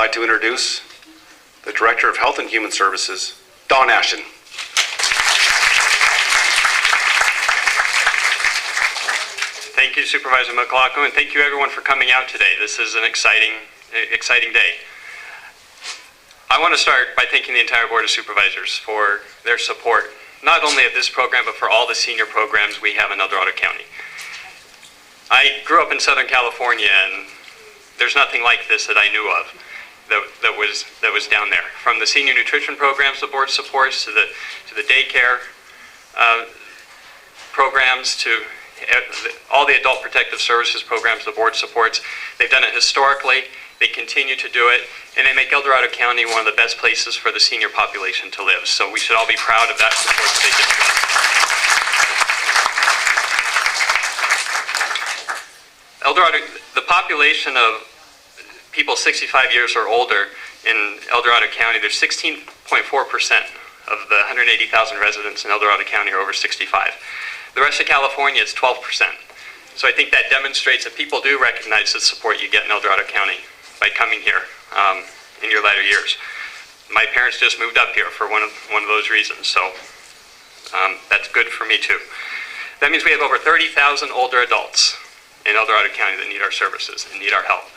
like to introduce the Director of Health and Human Services, Dawn Ashton. Thank you, Supervisor McLaughlin, and thank you everyone for coming out today. This is an exciting day. I want to start by thanking the entire Board of Supervisors for their support, not only of this program, but for all the senior programs we have in El Dorado County. I grew up in Southern California, and there's nothing like this that I knew of that was down there. From the senior nutrition programs the board supports, to the daycare programs, to all the adult protective services programs the board supports. They've done it historically, they continue to do it, and they make El Dorado County one of the best places for the senior population to live. So we should all be proud of that support that they give to us. El Dorado, the population of people 65 years or older in El Dorado County, there's 16.4% of the 180,000 residents in El Dorado County are over 65. The rest of California is 12%. So I think that demonstrates that people do recognize the support you get in El Dorado County by coming here in your latter years. My parents just moved up here for one of those reasons, so that's good for me too. That means we have over 30,000 older adults in El Dorado County that need our services and need our help.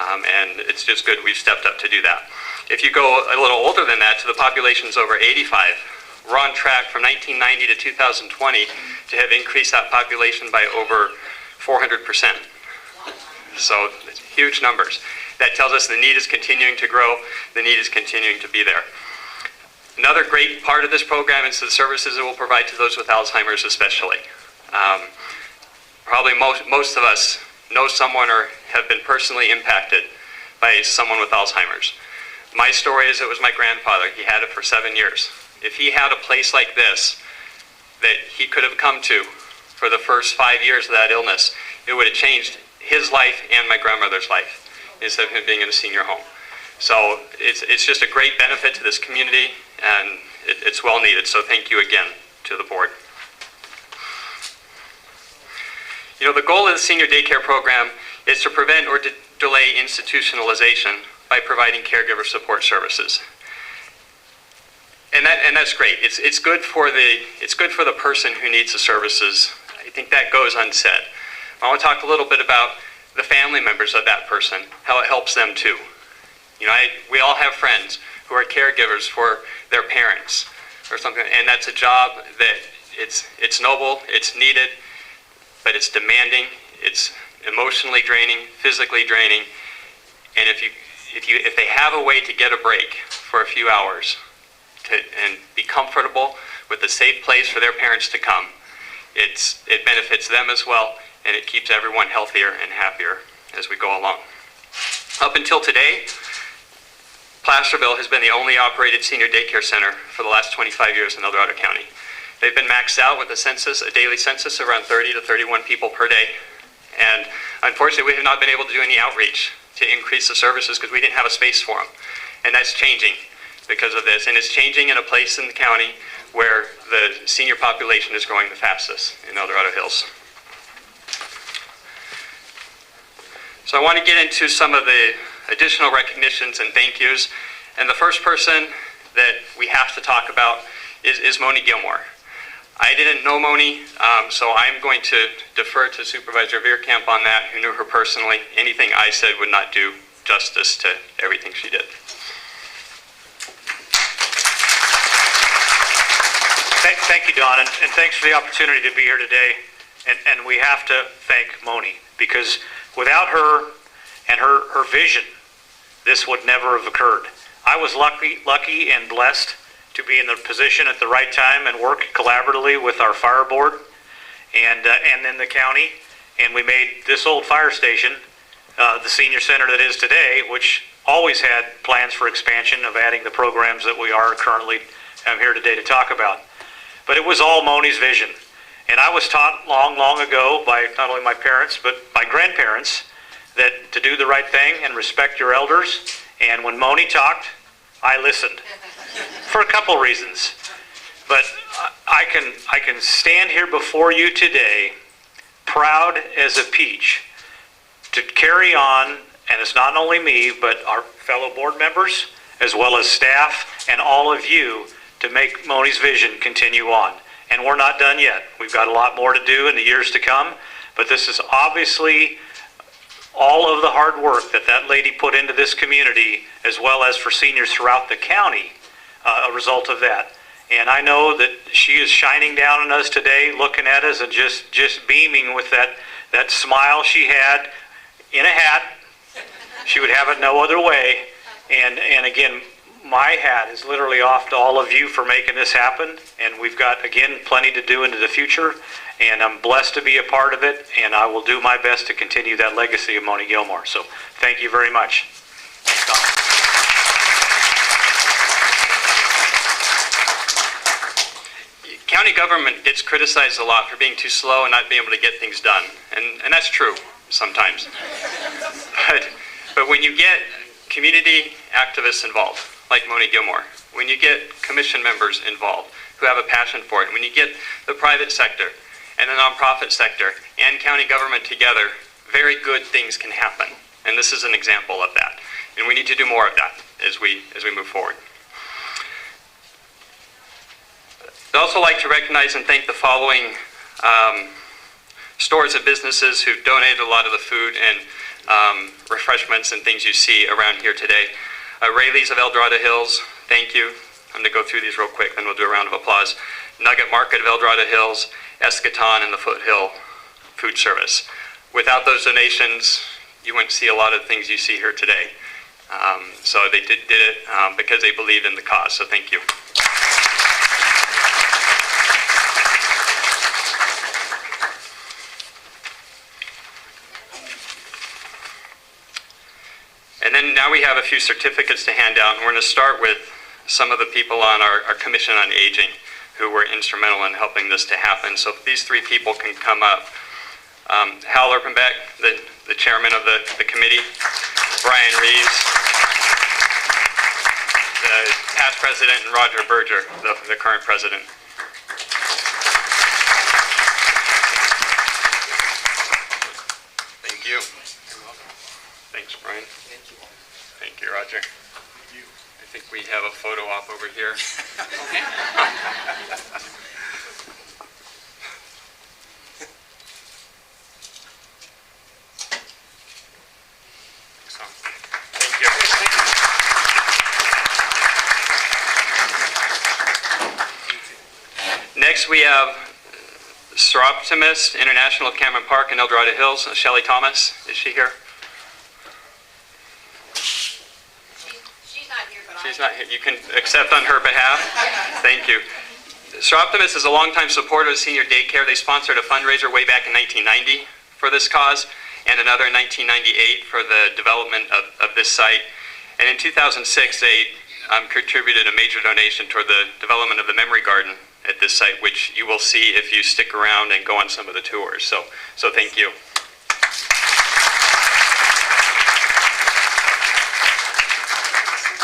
And it's just good we've stepped up to do that. If you go a little older than that, to the population's over 85, we're on track from 1990 to 2020 to have increased that population by over 400%. So it's huge numbers. That tells us the need is continuing to grow, the need is continuing to be there. Another great part of this program is the services it will provide to those with Alzheimer's especially. Probably most of us know someone or have been personally impacted by someone with Alzheimer's. My story is it was my grandfather. He had it for 7 years. If he had a place like this that he could have come to for the first 5 years of that illness, it would have changed his life and my grandmother's life instead of him being in a senior home. So it's just a great benefit to this community, and it's well needed. So thank you again to the board. You know, the goal of the senior daycare program is to prevent or delay institutionalization by providing caregiver support services. And that's great. It's good for the person who needs the services. I think that goes unsaid. I want to talk a little bit about the family members of that person, how it helps them too. You know, we all have friends who are caregivers for their parents or something, and that's a job that it's noble, it's needed, but it's demanding, it's emotionally draining, physically draining, and if they have a way to get a break for a few hours and be comfortable with a safe place for their parents to come, it benefits them as well, and it keeps everyone healthier and happier as we go along. Up until today, Placerville has been the only operated senior daycare center for the last 25 years in El Dorado County. They've been maxed out with a daily census of around 30 to 31 people per day. And unfortunately, we have not been able to do any outreach to increase the services because we didn't have a space for them. And that's changing because of this. And it's changing in a place in the county where the senior population is growing the fastest, in El Dorado Hills. So I want to get into some of the additional recognitions and thank yous. And the first person that we have to talk about is Moni Gilmore. I didn't know Moni, so I'm going to defer to Supervisor Veerkamp on that, who knew her personally. Anything I said would not do justice to everything she did. Thank you, Don, and thanks for the opportunity to be here today. And we have to thank Moni, because without her and her vision, this would never have occurred. I was lucky and blessed to be in the position at the right time and work collaboratively with our fire board and in the county. And we made this old fire station the senior center that is today, which always had plans for expansion of adding the programs that we are currently here today to talk about. But it was all Moni's vision. And I was taught long ago by not only my parents, but my grandparents, that to do the right thing and respect your elders. And when Moni talked, I listened for a couple reasons. But I can stand here before you today, proud as a peach, to carry on and it's not only me, but our fellow board members, as well as staff and all of you, to make Moni's vision continue on. And we're not done yet. We've got a lot more to do in the years to come, but this is obviously all of the hard work that that lady put into this community, as well as for seniors throughout the county, a result of that. And I know that she is shining down on us today, looking at us and just beaming with that smile she had in a hat. She would have it no other way. And again, my hat is literally off to all of you for making this happen. And we've got, again, plenty to do into the future. And I'm blessed to be a part of it. And I will do my best to continue that legacy of Moni Gilmore. So thank you very much. Thanks, Don. County government gets criticized a lot for being too slow and not being able to get things done. And that's true sometimes. But when you get community activists involved, like Moni Gilmore, when you get commission members involved who have a passion for it, when you get the private sector and the nonprofit sector and county government together, very good things can happen. And this is an example of that. And we need to do more of that as we move forward. I'd also like to recognize and thank the following stores and businesses who donated a lot of the food and refreshments and things you see around here today. Rayleigh's of El Dorado Hills, thank you. I'm going to go through these real quick, then we'll do a round of applause. Nugget Market of El Dorado Hills, Eschaton, and the Foothill Food Service. Without those donations, you wouldn't see a lot of things you see here today. So they did it because they believed in the cause, so thank you. And then now we have a few certificates to hand out, and we're going to start with some of the people on our Commission on Aging who were instrumental in helping this to happen. So if these three people can come up. Hal Erpenbeck, the chairman of the committee. Brian Reeves, the past president, and Roger Berger, the current president. Thank you. Thanks, Brian. Thank you, Roger. I think we have a photo op over here. Thank you. Next, we have Seroptimist International of Cameron Park in El Dorado Hills. Shelley Thomas, is she here? She's not here. You can accept on her behalf. Thank you. Seroptimist is a longtime supporter of senior daycare. They sponsored a fundraiser way back in 1990 for this cause, and another in 1998 for the development of this site. And in 2006, they contributed a major donation toward the development of the Memory Garden at this site, which you will see if you stick around and go on some of the tours. So thank you.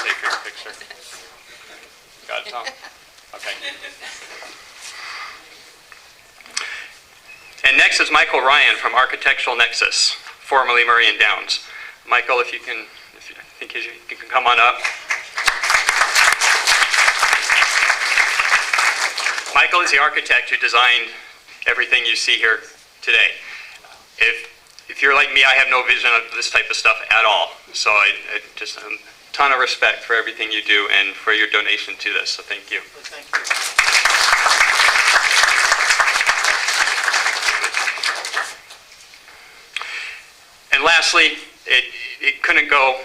Take your picture. Got it, Tom? Okay. And next is Michael Ryan from Architectural Nexus, formerly Murray and Downs. Michael, if you can come on up. Michael is the architect who designed everything you see here today. If you're like me, I have no vision of this type of stuff at all. So I just a ton of respect for everything you do and for your donation to this. So thank you. Thank you. And lastly, it couldn't go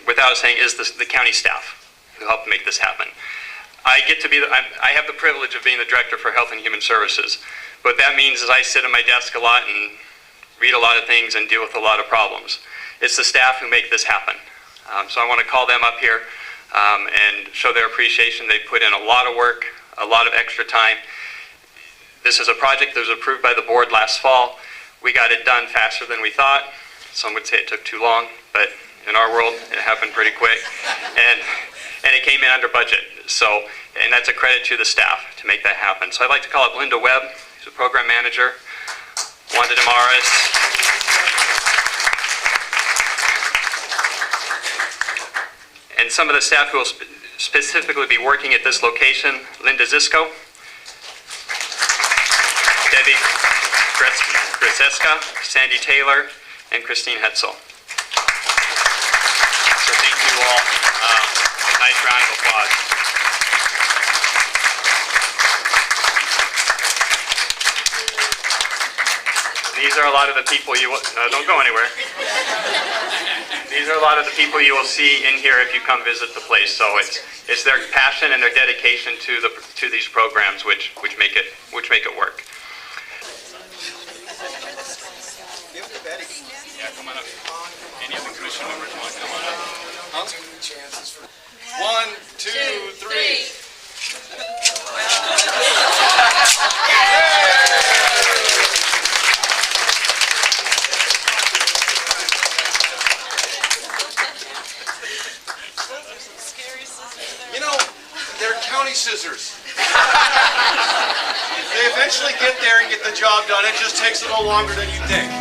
without saying is the county staff who helped make this happen. I have the privilege of being the Director for Health and Human Services. What that means is I sit at my desk a lot and read a lot of things and deal with a lot of problems. It's the staff who make this happen. So I want to call them up here and show their appreciation. They put in a lot of work, a lot of extra time. This is a project that was approved by the board last fall. We got it done faster than we thought. Some would say it took too long, but in our world, it happened pretty quick. And it came in under budget. And that's a credit to the staff to make that happen. So I'd like to call up Linda Webb, who's a program manager, Wanda Damaris, And some of the staff who will specifically be working at this location: Linda Zisco, Debbie Grzeska, Sandy Taylor, and Christine Hetzel. So thank you all. Nice round of applause. These are a lot of the people you will, don't go anywhere. These are a lot of the people you will see in here if you come visit the place. So it's their passion and their dedication to these programs which make it work. Yeah, come on up. Any of the commission members want to come on up? 1, 2, 3. You know, they're county scissors. They eventually get there and get the job done. It just takes a little longer than you think.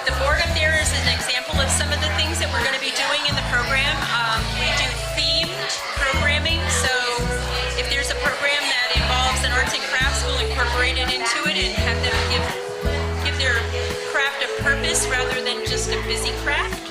The board up there is an example of some of the things that we're going to be doing in the program. We do themed programming, so if there's a program that involves an arts and crafts, we'll incorporate it into it and have them give their craft a purpose rather than just a busy craft.